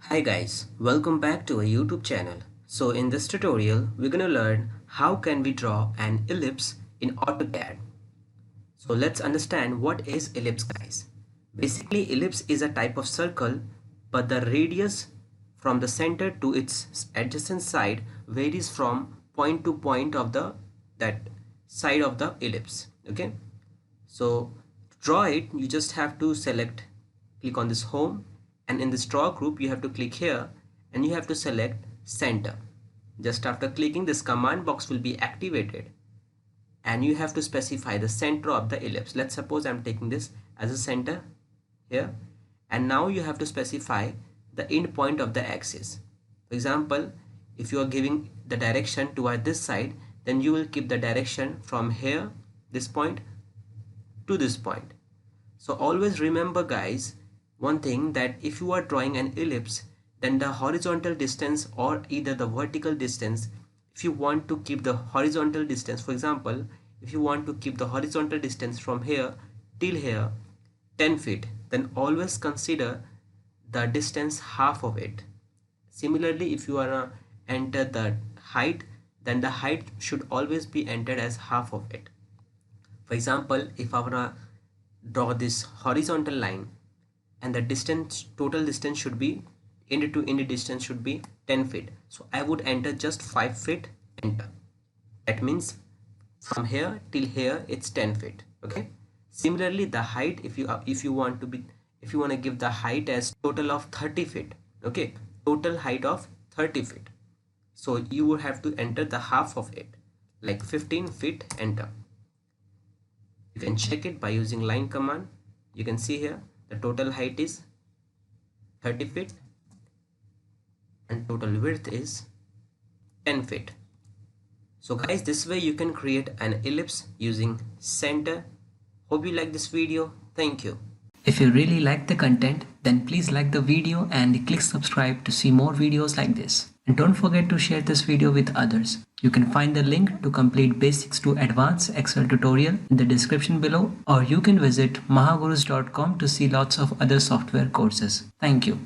Hi guys, welcome back to our YouTube channel. So in this tutorial, we're going to learn how can we draw an ellipse in AutoCAD. So let's understand what is ellipse, guys. Basically, ellipse is a type of circle, but the radius from the center to its adjacent side varies from point to point of that side of the ellipse. Okay, so to draw it, you just have to click on this home, and in this draw group you have to click here and you have to select center. Just after clicking, this command box will be activated and you have to specify the center of the ellipse. Let's suppose I'm taking this as a center here, and now you have to specify the end point of the axis. For example, if you are giving the direction toward this side, then you will keep the direction from here, this point, to this point. So always remember, guys, one thing, that if you are drawing an ellipse, then the horizontal distance or either the vertical distance, if you want to keep the horizontal distance, for example, if you want to keep the horizontal distance from here till here 10 feet, then always consider the distance half of it. Similarly, if you are enter the height, then the height should always be entered as half of it. For example, if I wanna draw this horizontal line, and the distance, total distance should be, end to end distance should be 10 feet. So I would enter just 5 feet, enter. That means from here till here it's 10 feet. Okay. Similarly, the height, if you want to give the height as total of 30 feet. Okay. Total height of 30 feet. So you would have to enter the half of it, like 15 feet, enter. You can check it by using line command. You can see here the total height is 30 feet and total width is 10 feet. So guys, this way you can create an ellipse using center. Hope you like this video. Thank you. If you really like the content, then please like the video and click subscribe to see more videos like this. And don't forget to share this video with others. You can find the link to complete basics to advanced Excel tutorial in the description below, or you can visit mahagurus.com to see lots of other software courses. Thank you.